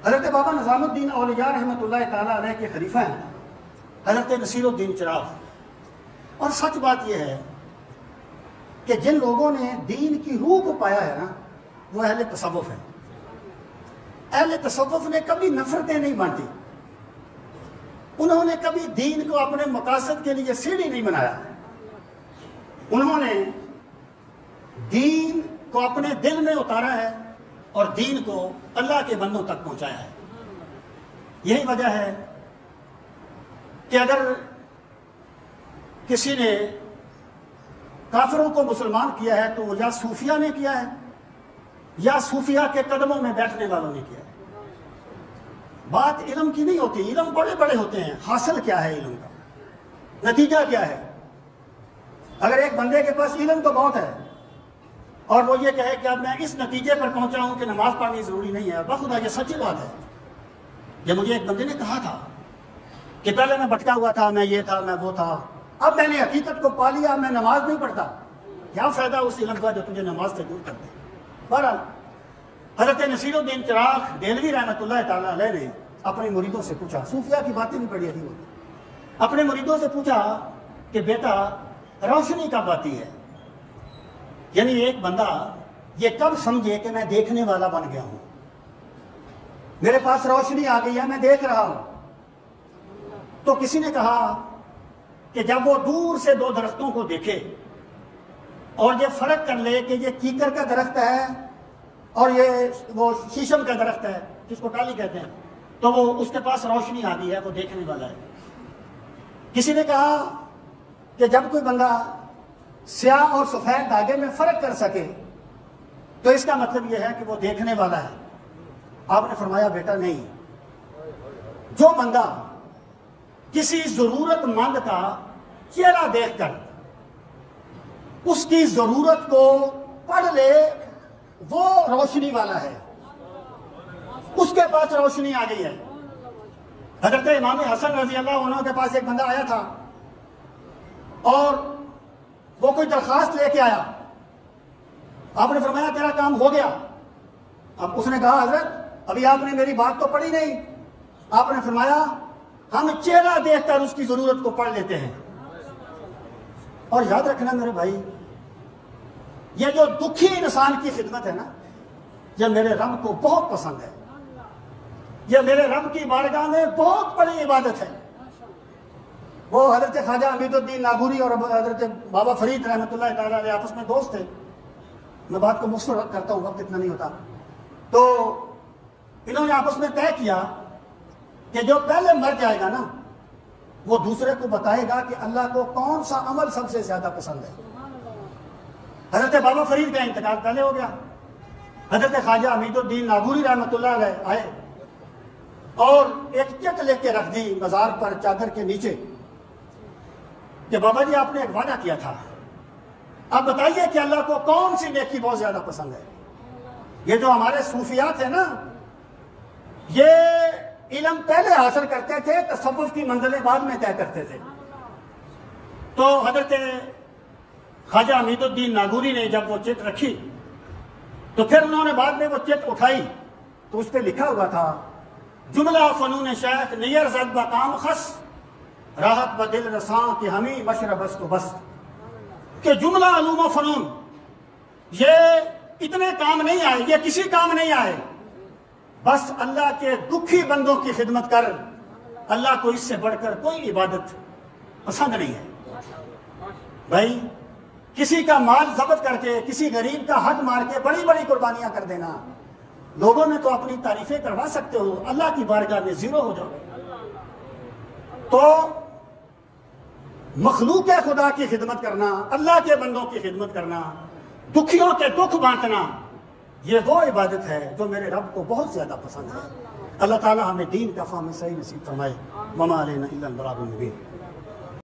حضرت بابا نظام الدین اولیاء رحمۃ اللہ تعالیٰ علیہ کے خلیفہ ہیں حضرت نصیر الدین چراغ. اور سچ بات یہ ہے کہ جن لوگوں نے دین کی روح کو پایا ہے نا وہ اہل تصوف ہیں. اہل تصوف نے کبھی نفرتیں نہیں بانٹی. انہوں نے کبھی دین کو اپنے مقاصد کے لیے سیڑھی نہیں بنایا. انہوں نے دین کو اپنے دل میں اتارا ہے اور دین کو اللہ کے بندوں تک پہنچایا ہے. یہی وجہ ہے کہ اگر کسی نے کافروں کو مسلمان کیا ہے تو وہ یا صوفیہ نے کیا ہے یا صوفیہ کے قدموں میں بیٹھنے والوں نے کیا ہے. بات علم کی نہیں ہوتی. علم بڑے بڑے ہوتے ہیں. حاصل کیا ہے علم کا؟ نتیجہ کیا ہے؟ اگر ایک بندے کے پاس علم تو بہت ہے اور وہ یہ کہے کہ اب میں اس نتیجے پر پہنچا ہوں کہ نماز پڑھنی ضروری نہیں ہے، بخدا یہ سچی بات ہے. یہ مجھے ایک بندے نے کہا تھا کہ پہلے میں بھٹکا ہوا تھا، میں یہ تھا، میں وہ تھا، اب میں نے حقیقت کو پا لیا، میں نماز نہیں پڑھتا. کیا فائدہ اس علم کا جو تجھے نماز سے دور کر دے؟ بہرحال حضرت نصیر الدین چراغ دہلوی رحمۃ اللہ تعالیٰ علیہ نے اپنے مریدوں سے پوچھا، صوفیہ کی باتیں نہیں پڑھی تھی وہ، اپنے مریدوں سے پوچھا کہ بیٹا روشنی کب آتی ہے؟ یعنی ایک بندہ یہ کب سمجھے کہ میں دیکھنے والا بن گیا ہوں، میرے پاس روشنی آ گئی ہے، میں دیکھ رہا ہوں. تو کسی نے کہا کہ جب وہ دور سے دو درختوں کو دیکھے اور یہ فرق کر لے کہ یہ کیکر کا درخت ہے اور یہ وہ شیشم کا درخت ہے جس کو ٹالی کہتے ہیں، تو وہ اس کے پاس روشنی آ گئی ہے، وہ دیکھنے والا ہے. کسی نے کہا کہ جب کوئی بندہ سیاہ اور سفید دھاگے میں فرق کر سکے تو اس کا مطلب یہ ہے کہ وہ دیکھنے والا ہے. آپ نے فرمایا بیٹا نہیں، جو بندہ کسی ضرورت مند کا چہرہ دیکھ کر اس کی ضرورت کو پڑھ لے وہ روشنی والا ہے، اس کے پاس روشنی آ گئی ہے. حضرت امام حسن رضی اللہ عنہ کے پاس ایک بندہ آیا تھا اور وہ کوئی درخواست لے کے آیا. آپ نے فرمایا تیرا کام ہو گیا. اب اس نے کہا حضرت ابھی آپ نے میری بات تو پڑھی نہیں. آپ نے فرمایا ہم چہرہ دیکھ کر اس کی ضرورت کو پڑھ لیتے ہیں. اور یاد رکھنا میرے بھائی، یہ جو دکھی انسان کی خدمت ہے نا، یہ میرے رب کو بہت پسند ہے. یہ میرے رب کی بارگاہ میں بہت بڑی عبادت ہے. وہ حضرت خواجہ امید الدین ناگوری اور حضرت بابا فرید رحمۃ اللہ تعالیٰ علیہ آپس میں دوست تھے. میں بات کو مختصر کرتا ہوں، وقت اتنا نہیں ہوتا. تو انہوں نے آپس میں طے کیا کہ جو پہلے مر جائے گا نا وہ دوسرے کو بتائے گا کہ اللہ کو کون سا عمل سب سے زیادہ پسند ہے. حضرت بابا فرید کا انتقال پہلے ہو گیا. حضرت خواجہ امید الدین ناگوری رحمۃ اللہ علیہ آئے اور ایک چٹ لے کے رکھ دی مزار پر چادر کے نیچے کہ بابا جی آپ نے ایک وعدہ کیا تھا، اب بتائیے کہ اللہ کو کون سی نیکی بہت زیادہ پسند ہے. یہ جو ہمارے صوفیات ہیں نا، یہ علم پہلے حاصل کرتے تھے، تصوف کی منزلیں بعد میں طے کرتے تھے. تو حضرت خواجہ امید الدین ناگوری نے جب وہ چٹ رکھی تو پھر انہوں نے بعد میں وہ چٹ اٹھائی تو اس پہ لکھا ہوا تھا جملہ فنون شیخ نیر زد بقام خس راحت بدل رساں کہ ہمیں مشربست و بست. کہ جملہ علوم و فنون یہ اتنے کام نہیں آئے، یہ کسی کام نہیں آئے، بس اللہ کے دکھی بندوں کی خدمت کر. اللہ کو اس سے بڑھ کر کوئی عبادت پسند نہیں ہے. بھائی کسی کا مال ضبط کر کے، کسی غریب کا حق مار کے بڑی بڑی قربانیاں کر دینا، لوگوں میں تو اپنی تعریفیں کروا سکتے ہو، اللہ کی بارگاہ میں زیرو ہو جاؤ. تو مخلوق خدا کی خدمت کرنا، اللہ کے بندوں کی خدمت کرنا، دکھیوں کے دکھ بانٹنا، یہ وہ عبادت ہے جو میرے رب کو بہت زیادہ پسند ہے. اللہ تعالی ہمیں دین کا فہم صحیح نصیب فرمائے. وما علینا الا البلاغ المبین.